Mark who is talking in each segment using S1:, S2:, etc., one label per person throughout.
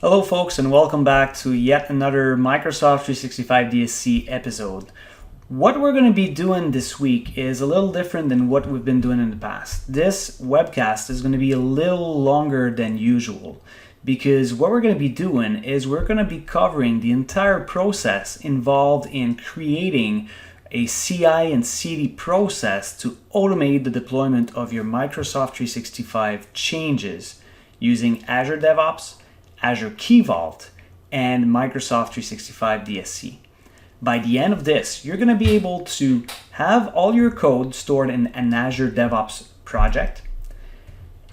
S1: Hello folks, and welcome back to yet another Microsoft 365 DSC episode. What we're going to be doing this week is a little different than what we've been doing in the past. This webcast is going to be a little longer than usual because what we're going to be doing is we're going to be covering the entire process involved in creating a CI and CD process to automate the deployment of your Microsoft 365 changes using Azure DevOPS, Azure Key Vault, and Microsoft 365 DSC. By the end of this, you're going to be able to have all your code stored in an Azure DevOps project,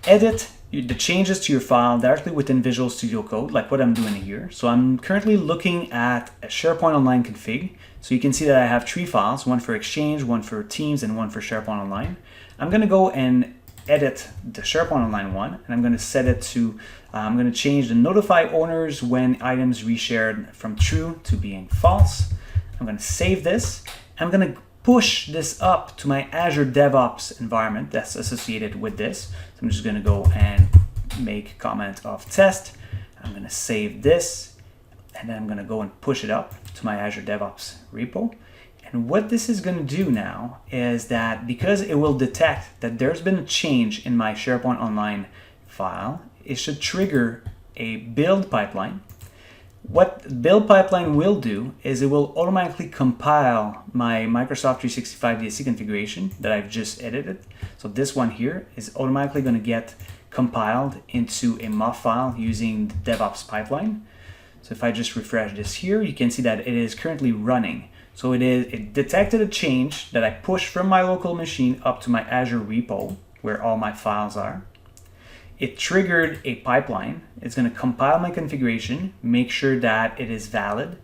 S1: edit the changes to your file directly within Visual Studio Code, like what I'm doing here. So I'm currently looking at a SharePoint Online config. So you can see that I have 3 files, one for Exchange, one for Teams, and one for SharePoint Online. I'm going to go and edit the SharePoint Online one, and I'm going to set it to, I'm going to change the notify owners when items reshared from true to being false. I'm going to save this. I'm going to push this up to my Azure DevOps environment that's associated with this. So I'm just going to go and make comment of test. I'm going to save this, and then I'm going to go and push it up to my Azure DevOps repo. And what this is going to do now is that because it will detect that there's been a change in my SharePoint Online file, it should trigger a build pipeline. What the build pipeline will do is it will automatically compile my Microsoft 365 DSC configuration that I've just edited. So this one here is automatically going to get compiled into a MOF file using the DevOps pipeline. So if I just refresh this here, you can see that it is currently running. So it detected a change that I pushed from my local machine up to my Azure repo, where all my files are. It triggered a pipeline. It's going to compile my configuration, make sure that it is valid.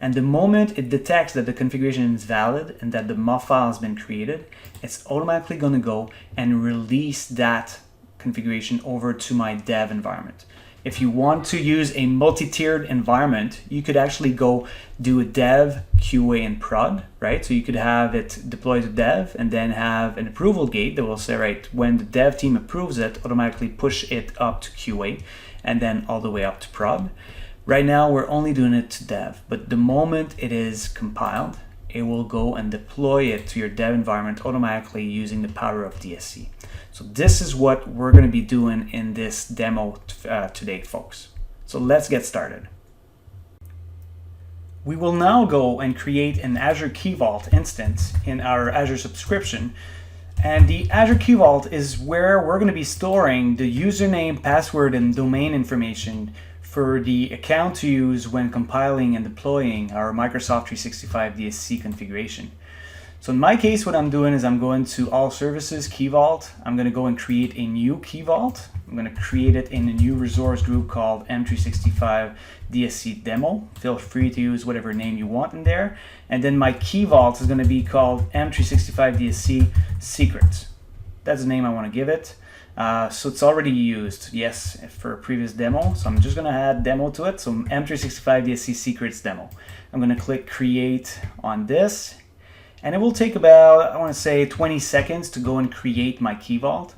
S1: And the moment it detects that the configuration is valid and that the MOF file has been created, it's automatically going to go and release that configuration over to my dev environment. If you want to use a multi-tiered environment, you could actually go do a dev, QA, and prod, right? So you could have it deploy to dev and then have an approval gate that will say, right, when the dev team approves it, automatically push it up to QA and then all the way up to prod. Right now, we're only doing it to dev, but the moment it is compiled, it will go and deploy it to your dev environment automatically using the power of DSC. So this is what we're going to be doing in this demo today, folks. So let's get started. We will now go and create an Azure Key Vault instance in our Azure subscription. And the Azure Key Vault is where we're going to be storing the username, password, and domain information for the account to use when compiling and deploying our Microsoft 365 DSC configuration. So in my case, what I'm doing is I'm going to All Services, Key Vault. I'm going to go and create a new Key Vault. I'm going to create it in a new resource group called M365 DSC Demo. Feel free to use whatever name you want in there. And then my Key Vault is going to be called M365 DSC Secrets. That's the name I want to give it. So it's already used, yes, for a previous demo. So I'm just going to add demo to it. So M365 DSC Secrets Demo. I'm going to click Create on this. And it will take about, I want to say, 20 seconds to go and create my Key Vault.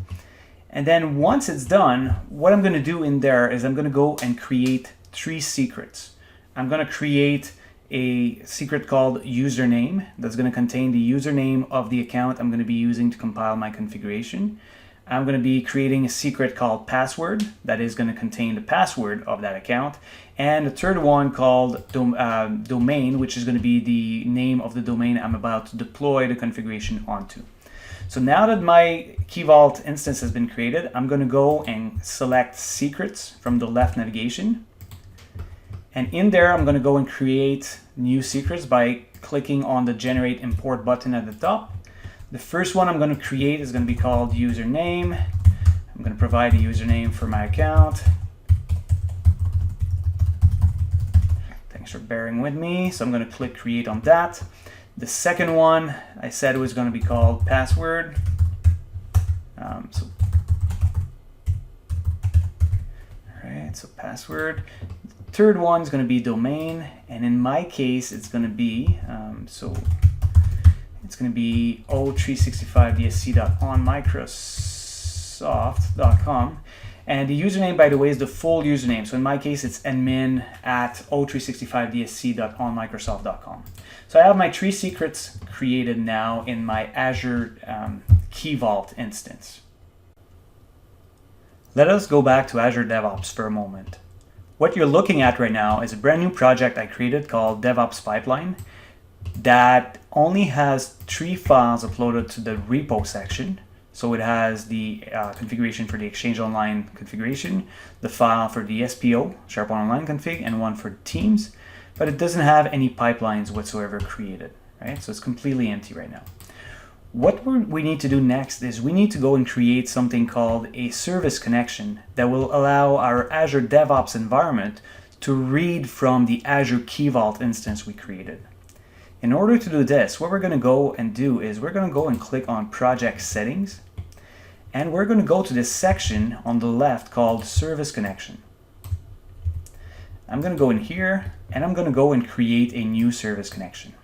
S1: And then once it's done, what I'm going to do in there is I'm going to go and create 3 secrets. I'm going to create a secret called username that's going to contain the username of the account I'm going to be using to compile my configuration. I'm going to be creating a secret called password that is going to contain the password of that account. And the third one called domain, which is going to be the name of the domain I'm about to deploy the configuration onto. So now that my Key Vault instance has been created, I'm going to go and select secrets from the left navigation. And in there, I'm going to go and create new secrets by clicking on the Generate Import button at the top. The first one I'm going to create is going to be called username. I'm going to provide a username for my account. Thanks for bearing with me. So I'm going to click create on that. The second one I said was going to be called password. All right, so password. The third one is going to be domain, and in my case, it's going to be it's going to be o365dsc.onmicrosoft.com. And the username, by the way, is the full username. So in my case, it's admin at o365dsc.onmicrosoft.com. So I have my 3 secrets created now in my Azure Key Vault instance. Let us go back to Azure DevOps for a moment. What you're looking at right now is a brand new project I created called DevOps Pipeline that only has 3 files uploaded to the repo section. So it has the configuration for the Exchange Online configuration, the file for the SPO, SharePoint Online config, and one for Teams, but it doesn't have any pipelines whatsoever created, right? So it's completely empty right now. What we need to do next is we need to go and create something called a service connection that will allow our Azure DevOps environment to read from the Azure Key Vault instance we created. In order to do this, what we're going to go and do is we're going to go and click on Project Settings, and we're going to go to this section on the left called Service Connection. I'm going to go in here, and I'm going to go and create a new service connection.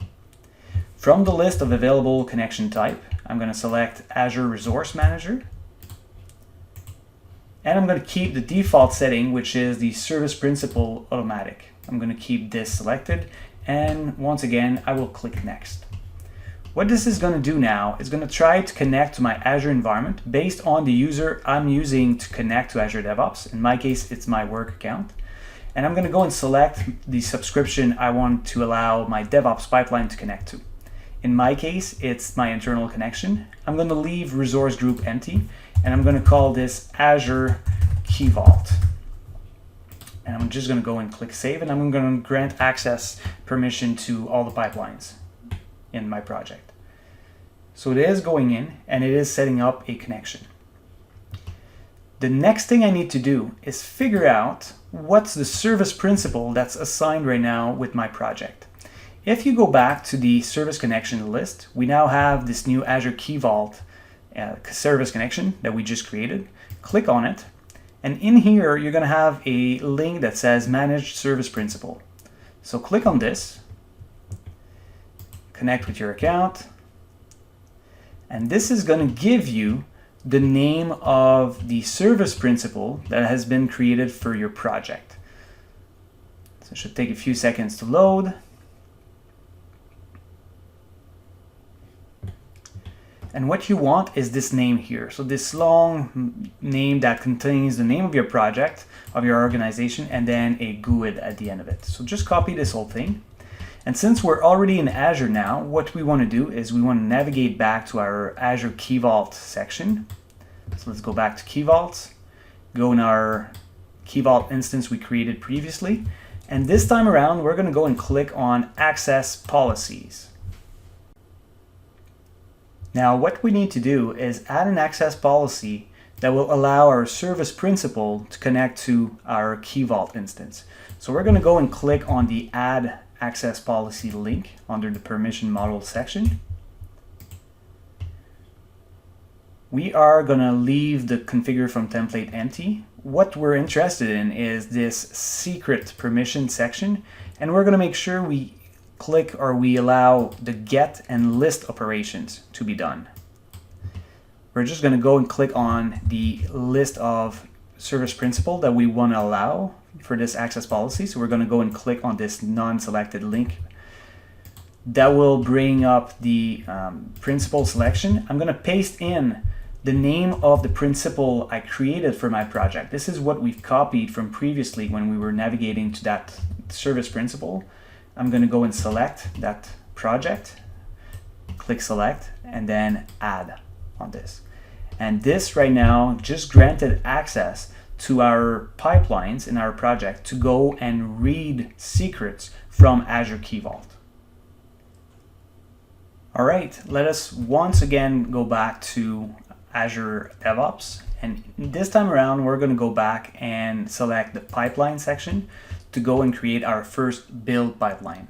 S1: From the list of available connection type, I'm going to select Azure Resource Manager, and I'm going to keep the default setting, which is the Service Principal Automatic. I'm going to keep this selected. And once again, I will click Next. What this is going to do now is going to try to connect to my Azure environment based on the user I'm using to connect to Azure DevOps. In my case, it's my work account. And I'm going to go and select the subscription I want to allow my DevOps pipeline to connect to. In my case, it's my internal connection. I'm going to leave resource group empty, and I'm going to call this Azure Key Vault. And I'm just going to go and click Save, and I'm going to grant access permission to all the pipelines in my project. So it is going in, and it is setting up a connection. The next thing I need to do is figure out what's the service principal that's assigned right now with my project. If you go back to the service connection list, we now have this new Azure Key Vault service connection that we just created. Click on it. And in here, you're going to have a link that says Managed Service Principal. So click on this, connect with your account, and this is going to give you the name of the service principal that has been created for your project. So it should take a few seconds to load. And what you want is this name here. So this long name that contains the name of your project, of your organization, and then a GUID at the end of it. So just copy this whole thing. And since we're already in Azure now, what we want to do is we want to navigate back to our Azure Key Vault section. So let's go back to Key Vault, go in our Key Vault instance we created previously. And this time around, we're going to go and click on Access Policies. Now, what we need to do is add an access policy that will allow our service principal to connect to our Key Vault instance. So we're going to go and click on the Add Access Policy link under the Permission Model section. We are going to leave the Configure from Template empty. What we're interested in is this Secret Permission section, and we're going to make sure we click or we allow the get and list operations to be done. We're just going to go and click on the list of service principal that we want to allow for this access policy. So we're going to go and click on this non-selected link. That will bring up the principal selection. I'm going to paste in the name of the principal I created for my project. This is what we've copied from previously when we were navigating to that service principal. I'm going to go and select that project, click select, and then add on this. And this right now just granted access to our pipelines in our project to go and read secrets from Azure Key Vault. All right, let us once again go back to Azure DevOps. And this time around, we're going to go back and select the pipeline section to go and create our first build pipeline.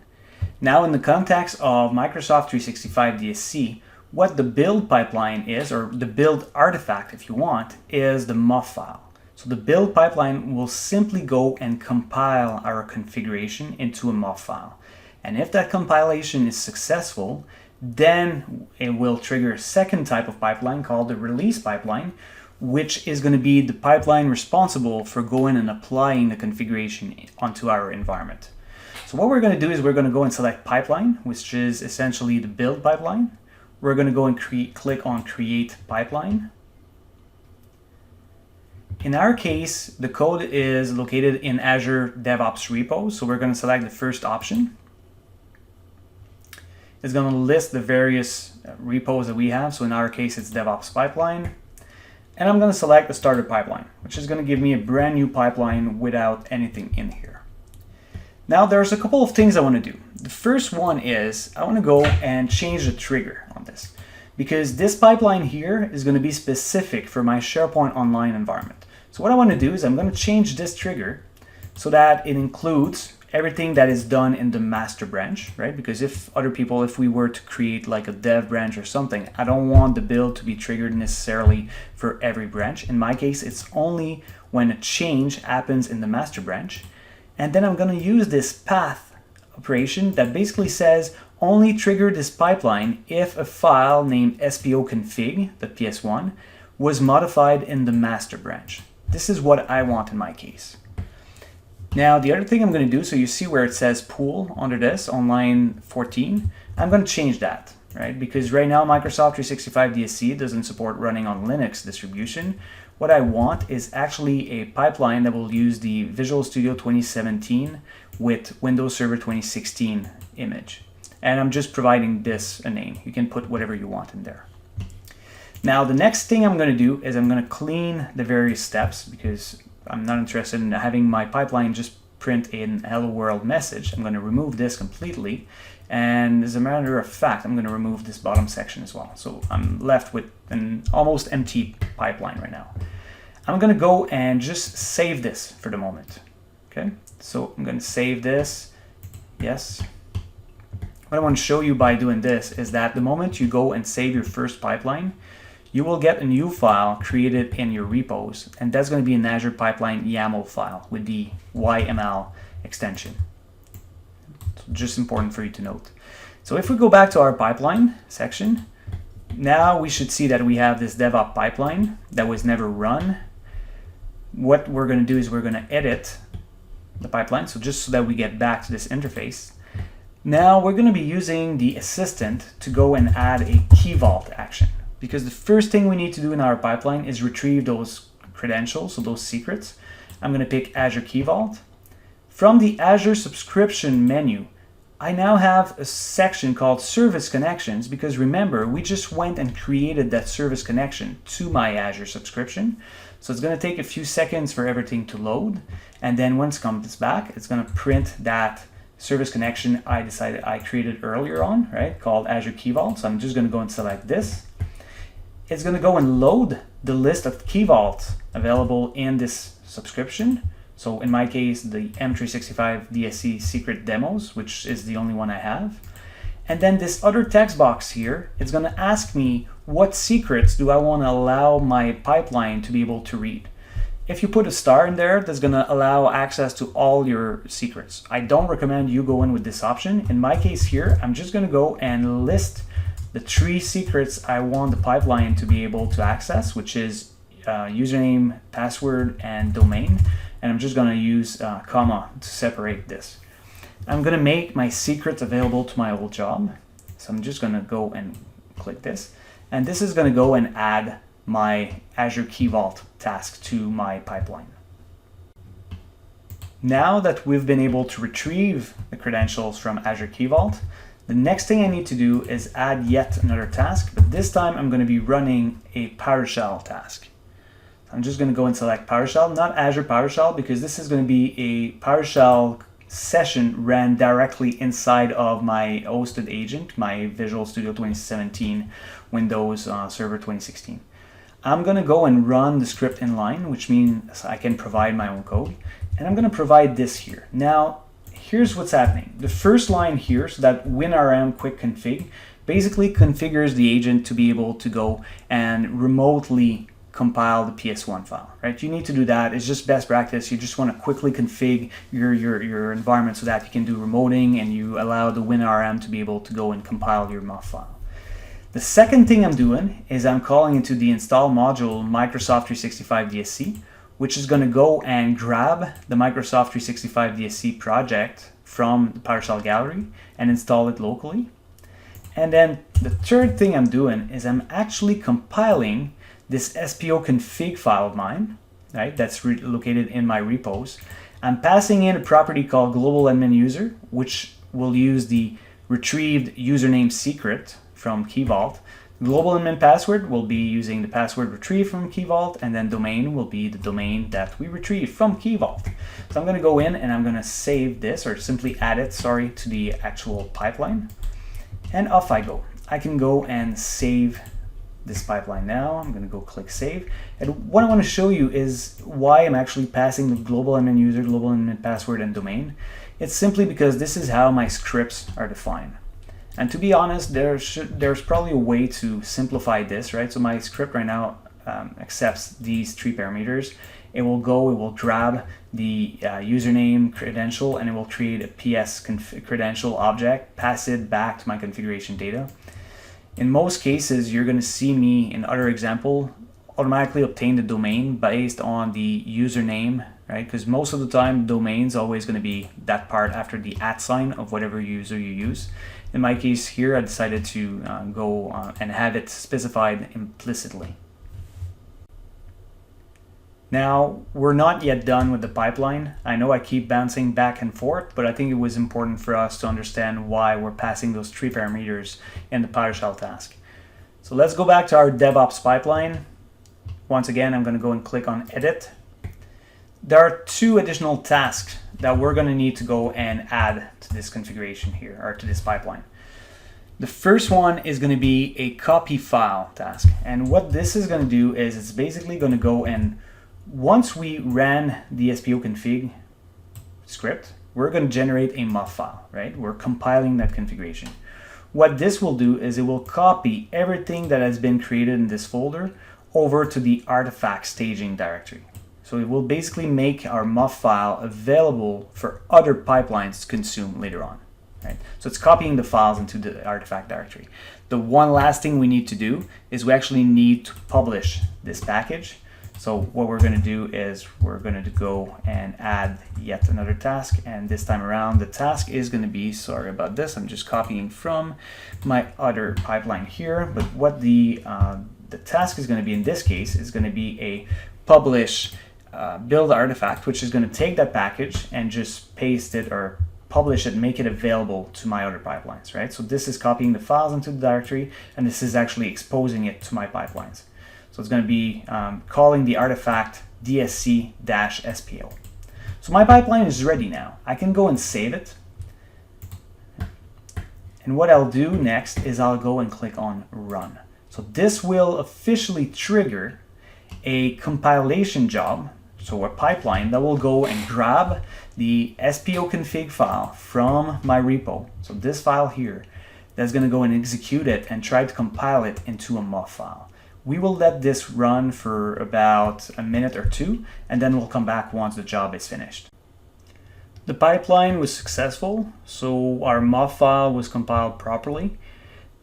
S1: Now, in the context of Microsoft 365 DSC, what the build pipeline is, or the build artifact if you want, is the MOF file. So the build pipeline will simply go and compile our configuration into a MOF file. And if that compilation is successful, then it will trigger a second type of pipeline called the release pipeline, which is going to be the pipeline responsible for going and applying the configuration onto our environment. So what we're going to do is we're going to go and select pipeline, which is essentially the build pipeline. We're going to go and click on create pipeline. In our case, the code is located in Azure DevOPS repos, so we're going to select the first option. It's going to list the various repos that we have, so in our case it's DevOps pipeline. And I'm going to select the starter pipeline, which is going to give me a brand new pipeline without anything in here. Now there's a couple of things I want to do. The first one is I want to go and change the trigger on this, because this pipeline here is going to be specific for my SharePoint Online environment. So what I want to do is I'm going to change this trigger so that it includes everything that is done in the master branch, right? Because if we were to create like a dev branch or something, I don't want the build to be triggered necessarily for every branch. In my case, it's only when a change happens in the master branch. And then I'm going to use this path operation that basically says only trigger this pipeline if a file named spoconfig.ps1 was modified in the master branch. This is what I want in my case. Now, the other thing I'm going to do, so you see where it says pool under this on line 14, I'm going to change that, right? Because right now Microsoft365DSC doesn't support running on Linux distribution. What I want is actually a pipeline that will use the Visual Studio 2017 with Windows Server 2016 image. And I'm just providing this a name. You can put whatever you want in there. Now, the next thing I'm going to do is I'm going to clean the various steps, because I'm not interested in having my pipeline just print an hello world message. I'm going to remove this completely. And as a matter of fact, I'm going to remove this bottom section as well. So I'm left with an almost empty pipeline right now. I'm going to go and just save this for the moment. Okay, so I'm going to save this. Yes. What I want to show you by doing this is that the moment you go and save your first pipeline, you will get a new file created in your repos, and that's going to be an Azure Pipeline YAML file with the YML extension. So just important for you to note. So if we go back to our pipeline section, now we should see that we have this DevOps pipeline that was never run. What we're going to do is we're going to edit the pipeline, so just so that we get back to this interface. Now we're going to be using the assistant to go and add a key vault action, because the first thing we need to do in our pipeline is retrieve those credentials, so those secrets. I'm going to pick Azure Key Vault. From the Azure subscription menu, I now have a section called Service Connections, because remember, we just went and created that service connection to my Azure subscription. So it's going to take a few seconds for everything to load. And then once it comes back, it's going to print that service connection I created earlier on, right, called Azure Key Vault. So I'm just going to go and select this. It's going to go and load the list of key vaults available in this subscription. So in my case, the M365DSC secret demos, which is the only one I have. And then this other text box here, it's going to ask me what secrets do I want to allow my pipeline to be able to read. If you put a star in there, that's going to allow access to all your secrets. I don't recommend you go in with this option. In my case here, I'm just going to go and list the 3 secrets I want the pipeline to be able to access, which is username, password, and domain. And I'm just going to use comma to separate this. I'm going to make my secrets available to my old job. So I'm just going to go and click this. And this is going to go and add my Azure Key Vault task to my pipeline. Now that we've been able to retrieve the credentials from Azure Key Vault, the next thing I need to do is add yet another task, but this time I'm going to be running a PowerShell task. I'm just going to go and select PowerShell, not Azure PowerShell, because this is going to be a PowerShell session ran directly inside of my hosted agent, my Visual Studio 2017 Windows Server 2016. I'm going to go and run the script inline, which means I can provide my own code, and I'm going to provide this here. Now, here's what's happening. The first line here, so that WinRM quick config, basically configures the agent to be able to go and remotely compile the PS1 file, right? You need to do that. It's just best practice. You just want to quickly config your environment so that you can do remoting and you allow the WinRM to be able to go and compile your MUF file. The second thing I'm doing is I'm calling into the install module Microsoft365DSC, which is going to go and grab the Microsoft365DSC project from the PowerShell gallery and install it locally. And then the third thing I'm doing is I'm actually compiling this SPO config file of mine, right? That's located in my repos. I'm passing in a property called global admin user, which will use the retrieved username secret from Key Vault. Global admin password will be using the password retrieved from Key Vault, and then domain will be the domain that we retrieved from Key Vault. So I'm going to go in and I'm going to save this, or simply add it, to the actual pipeline. And off I go. I can go and save this pipeline now. I'm going to go click save. And what I want to show you is why I'm actually passing the global admin user, global admin password, and domain. It's simply because this is how my scripts are defined. And to be honest, there's probably a way to simplify this, right? So my script right now accepts these three parameters. It will grab the username credential, and it will create a PS credential object, pass it back to my configuration data. In most cases, you're going to see me in other example automatically obtain the domain based on the username, right? Because most of the time, domain's always going to be that part after the @ sign of whatever user you use. In my case here, I decided to go and have it specified implicitly. Now, we're not yet done with the pipeline. I know I keep bouncing back and forth, but I think it was important for us to understand why we're passing those three parameters in the PowerShell task. So let's go back to our DevOps pipeline. Once again, I'm going to go and click on Edit. There are two additional tasks that we're going to need to go and add to this configuration here, or to this pipeline. The first one is going to be a copy file task. And what this is going to do is it's basically going to go and once we ran the SPO config script, we're going to generate a MUF file, right? We're compiling that configuration. What this will do is it will copy everything that has been created in this folder over to the artifact staging directory. So it will basically make our MUF file available for other pipelines to consume later on, right? So it's copying the files into the artifact directory. The one last thing we need to do is we actually need to publish this package. So what we're going to do is we're going to go and add yet another task, and this time around the task is going to be, sorry about this, I'm just copying from my other pipeline here, but what the task is going to be in this case is going to be a publish build artifact, which is going to take that package and just paste it or publish it, make it available to my other pipelines, right? So this is copying the files into the directory, and this is actually exposing it to my pipelines. So it's going to be calling the artifact DSC-SPO. So my pipeline is ready now. I can go and save it. And what I'll do next is I'll go and click on Run. So this will officially trigger a compilation job, so a pipeline that will go and grab the SPO config file from my repo. So this file here, that's going to go and execute it and try to compile it into a MUF file. We will let this run for about a minute or two, and then we'll come back once the job is finished. The pipeline was successful, so our MUF file was compiled properly.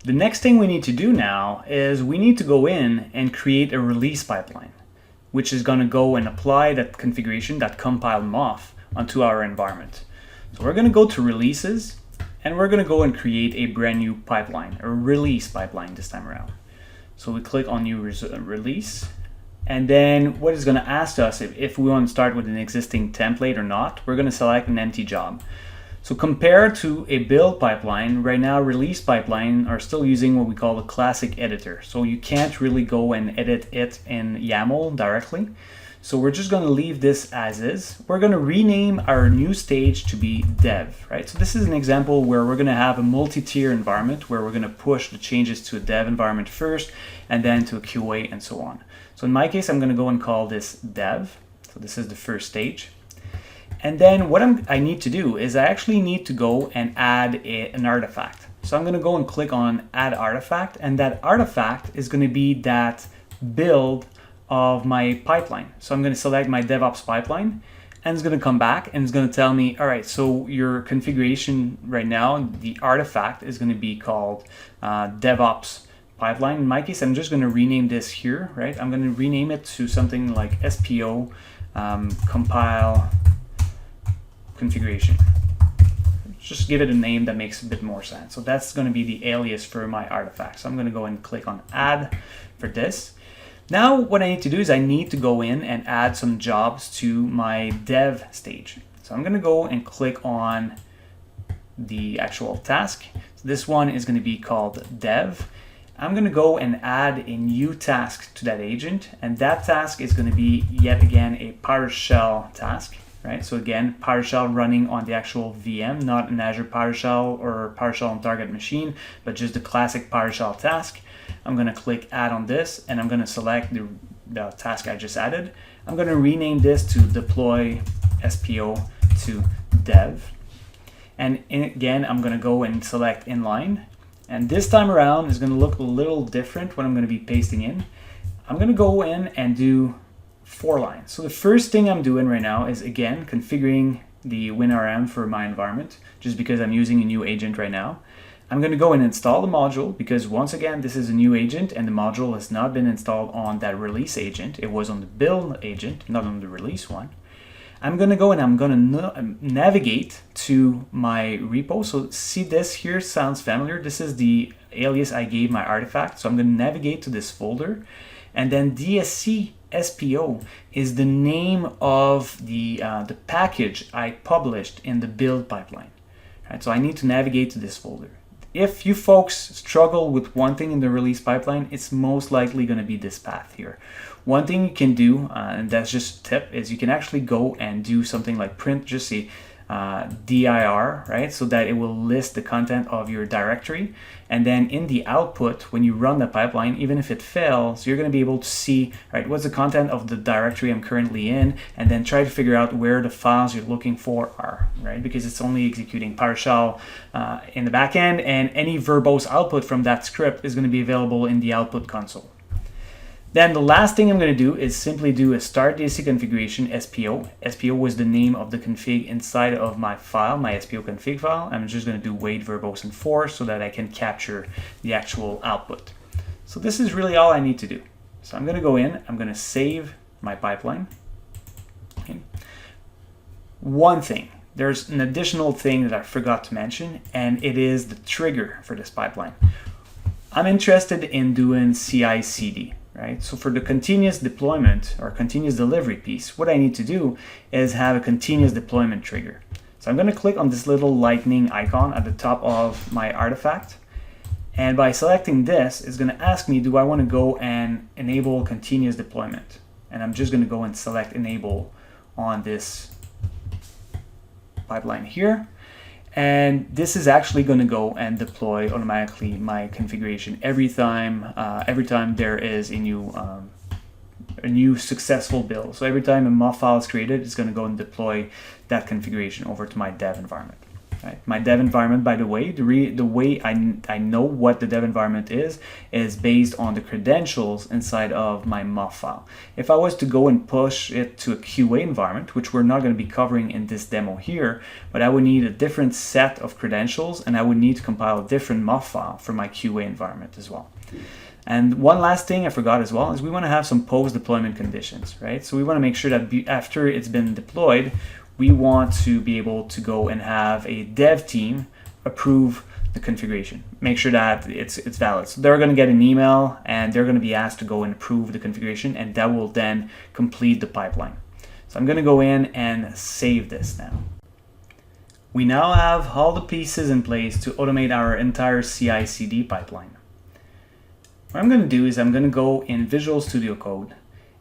S1: The next thing we need to do now is we need to go in and create a release pipeline, which is going to go and apply that configuration, that compiled MUF, onto our environment. So we're going to go to releases, and we're going to go and create a brand new pipeline, a release pipeline this time around. So we click on new release, and then what is going to ask us if we want to start with an existing template or not. We're going to select an empty job. So compared to a build pipeline, right now release pipeline are still using what we call the classic editor. So you can't really go and edit it in YAML directly. So we're just going to leave this as is. We're going to rename our new stage to be dev, right? So this is an example where we're going to have a multi-tier environment where we're going to push the changes to a dev environment first and then to a QA and so on. So in my case, I'm going to go and call this dev. So this is the first stage. And then what I need to do is I actually need to go and add an artifact. So I'm going to go and click on add artifact, and that artifact is going to be that build of my pipeline. So I'm going to select my DevOps pipeline, and it's going to come back and it's going to tell me, all right, so your configuration right now, the artifact is going to be called DevOps pipeline. In my case, I'm just going to rename this here, right? I'm going to rename it to something like SPO compile configuration. Just give it a name that makes a bit more sense. So that's going to be the alias for my artifact. So I'm going to go and click on add for this. Now what I need to do is I need to go in and add some jobs to my dev stage. So I'm going to go and click on the actual task. So this one is going to be called dev. I'm going to go and add a new task to that agent, and that task is going to be yet again a PowerShell task. Right? So again, PowerShell running on the actual VM, not an Azure PowerShell or PowerShell on target machine, but just the classic PowerShell task. I'm going to click add on this, and I'm going to select the task I just added. I'm going to rename this to deploy SPO to dev. And again, I'm going to go and select inline. And this time around is going to look a little different what I'm going to be pasting in. I'm going to go in and do 4 lines. So the first thing I'm doing right now is again configuring the WinRM for my environment, just because I'm using a new agent right now. I'm going to go and install the module because once again this is a new agent and the module has not been installed on that release agent. It was on the build agent, not on the release one. I'm going to go and I'm going to navigate to my repo. So see, this here sounds familiar. This is the alias I gave my artifact. So I'm going to navigate to this folder, and then DSC SPO is the name of the package I published in the build pipeline. Right, so I need to navigate to this folder. If you folks struggle with one thing in the release pipeline, it's most likely going to be this path here. One thing you can do, and that's just a tip, is you can actually go and do something like print just a dir, right? So that it will list the content of your directory. And then in the output, when you run the pipeline, even if it fails, you're going to be able to see, right, what's the content of the directory I'm currently in, and then try to figure out where the files you're looking for are, right? Because it's only executing PowerShell in the back end, and any verbose output from that script is going to be available in the output console. Then the last thing I'm going to do is simply do a start DSC configuration SPO. SPO was the name of the config inside of my file, my SPO config file. I'm just going to do wait verbose and for so that I can capture the actual output. So this is really all I need to do. So I'm going to go in, I'm going to save my pipeline. Okay. One thing, there's an additional thing that I forgot to mention, and it is the trigger for this pipeline. I'm interested in doing CI/CD. Right? So for the continuous deployment or continuous delivery piece, what I need to do is have a continuous deployment trigger. So I'm going to click on this little lightning icon at the top of my artifact. And by selecting this, it's going to ask me, do I want to go and enable continuous deployment? And I'm just going to go and select enable on this pipeline here. And this is actually going to go and deploy automatically my configuration every time there is a new successful build. So every time a MOF file is created, it's going to go and deploy that configuration over to my dev environment. Right? My dev environment, by the way, the way I know what the dev environment is based on the credentials inside of my MOF file. If I was to go and push it to a QA environment, which we're not going to be covering in this demo here, but I would need a different set of credentials, and I would need to compile a different MOF file for my QA environment as well. And one last thing I forgot as well is we want to have some post-deployment conditions, right? So we want to make sure that after it's been deployed, we want to be able to go and have a dev team approve the configuration, make sure that it's valid. So they're going to get an email and they're going to be asked to go and approve the configuration, and that will then complete the pipeline. So I'm going to go in and save this now. We now have all the pieces in place to automate our entire CI/CD pipeline. What I'm going to do is I'm going to go in Visual Studio Code.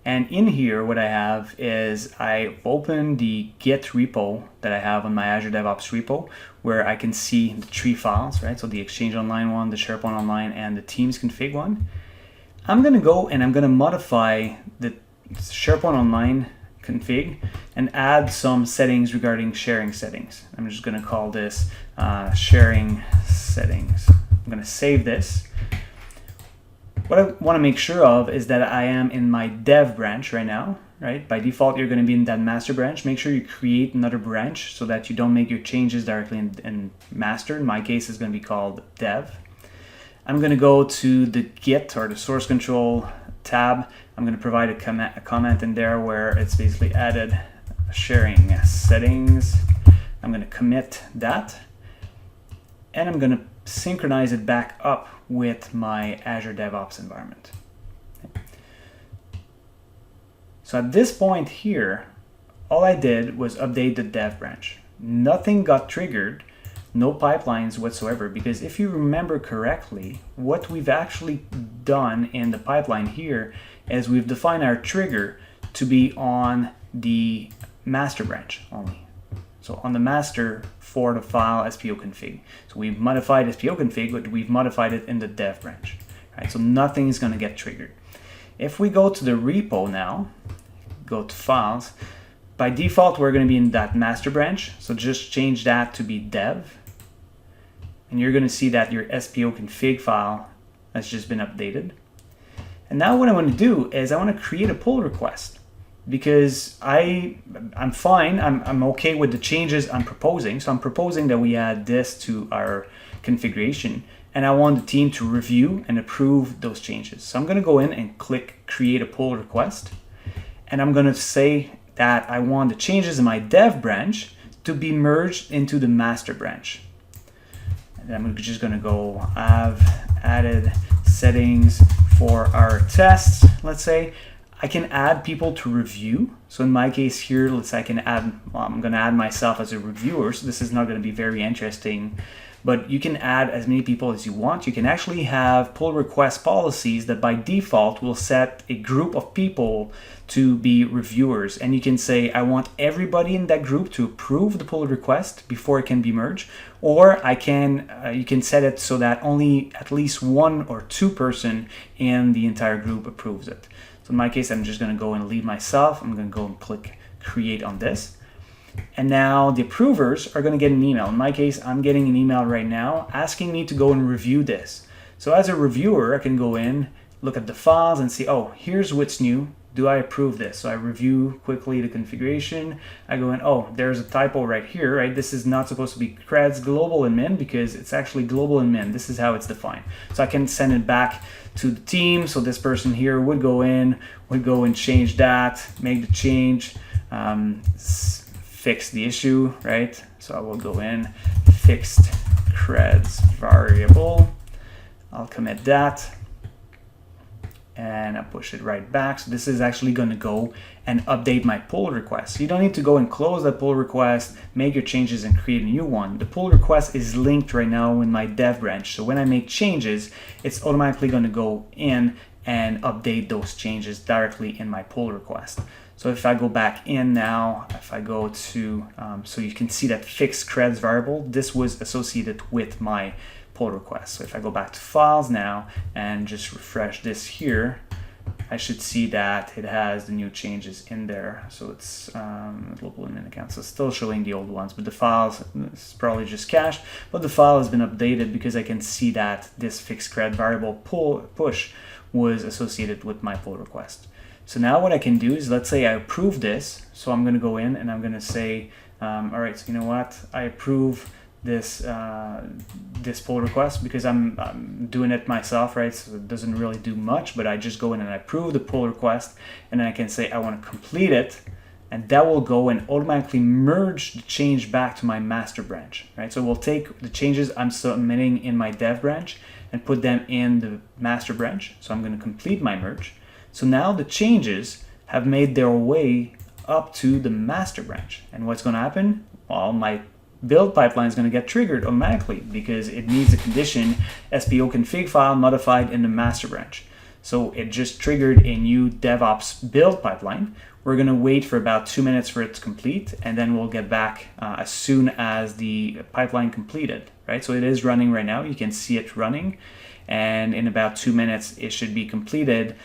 S1: And in here, what I have is I open the Git repo that I have on my Azure DevOps repo, where I can see the 3 files, right? So the Exchange Online one, the SharePoint Online, and the Teams config one. I'm going to go and I'm going to modify the SharePoint Online config and add some settings regarding sharing settings. I'm just going to call this sharing settings. I'm going to save this. What I want to make sure of is that I am in my dev branch right now, right? By default, you're going to be in that master branch. Make sure you create another branch so that you don't make your changes directly in master. In my case, it's going to be called dev. I'm going to go to the Git or the source control tab. I'm going to provide a comment in there where it's basically added sharing settings. I'm going to commit that, and I'm going to synchronize it back up with my Azure DevOps environment. So at this point here, all I did was update the dev branch. Nothing got triggered, no pipelines whatsoever, because if you remember correctly, what we've actually done in the pipeline here is we've defined our trigger to be on the master branch only. So on the master for the file SPO config. So we've modified SPO config, but we've modified it in the dev branch. Right? So nothing is going to get triggered. If we go to the repo now, go to files, by default we're going to be in that master branch. So just change that to be dev. And you're going to see that your SPO config file has just been updated. And now what I want to do is I want to create a pull request, because I'm fine, I'm okay with the changes I'm proposing. So I'm proposing that we add this to our configuration, and I want the team to review and approve those changes. So I'm going to go in and click create a pull request, and I'm going to say that I want the changes in my dev branch to be merged into the master branch. And I'm just going to go, I've added settings for our tests, let's say. I can add people to review. So in my case here, let's say I can add, I'm going to add myself as a reviewer. So this is not going to be very interesting, but you can add as many people as you want. You can actually have pull request policies that by default will set a group of people to be reviewers. And you can say, I want everybody in that group to approve the pull request before it can be merged. Or you can set it so that only at least one or two person in the entire group approves it. So in my case, I'm just going to go and leave myself. I'm going to go and click create on this. And now the approvers are going to get an email. In my case, I'm getting an email right now asking me to go and review this. So as a reviewer, I can go in, look at the files and see, oh, here's what's new. Do I approve this? So I review quickly the configuration. I go in, oh, there's a typo right here, right? This is not supposed to be creds global and min because it's actually global and min. This is how it's defined. So I can send it back to the team. So this person here would go in, would go and change that, make the change, fix the issue, right? So I will go in, fixed creds variable. I'll commit that. And I push it right back. So this is actually going to go and update my pull request. So you don't need to go and close that pull request, make your changes and create a new one. The pull request is linked right now in my dev branch. So when I make changes, it's automatically going to go in and update those changes directly in my pull request. So if I go back in now, if I go to, so you can see that fixed creds variable, this was associated with my pull request. So if I go back to files now and just refresh this here, I should see that it has the new changes in there. So it's global admin account. So it's still showing the old ones, but the files is probably just cached, but the file has been updated because I can see that this fixed cred variable push was associated with my pull request. So now what I can do is, let's say I approve this. So I'm going to go in and I'm going to say, all right, so you know what? I approve this this pull request because I'm doing it myself, right? So it doesn't really do much, but I just go in and I approve the pull request, and then I can say I want to complete it, and that will go and automatically merge the change back to my master branch, right? So we'll take the changes I'm submitting in my dev branch and put them in the master branch. So I'm going to complete my merge. So now the changes have made their way up to the master branch, and what's going to happen? Well, my build pipeline is going to get triggered automatically because it needs a condition SPO config file modified in the master branch. So it just triggered a new DevOps build pipeline. We're going to wait for about 2 minutes for it to complete, and then we'll get back as soon as the pipeline completed, right? So it is running right now. You can see it running, and in about 2 minutes, it should be completed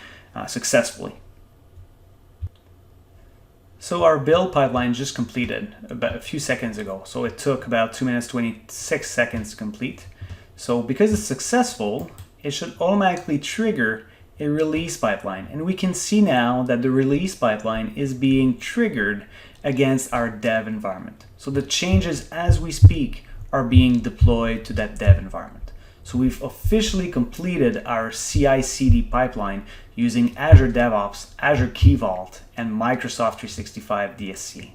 S1: successfully. So our build pipeline just completed about a few seconds ago. So it took about 2 minutes, 26 seconds to complete. So because it's successful, it should automatically trigger a release pipeline. And we can see now that the release pipeline is being triggered against our dev environment. So the changes as we speak are being deployed to that dev environment. So we've officially completed our CI/CD pipeline using Azure DevOps, Azure Key Vault, and Microsoft 365 DSC.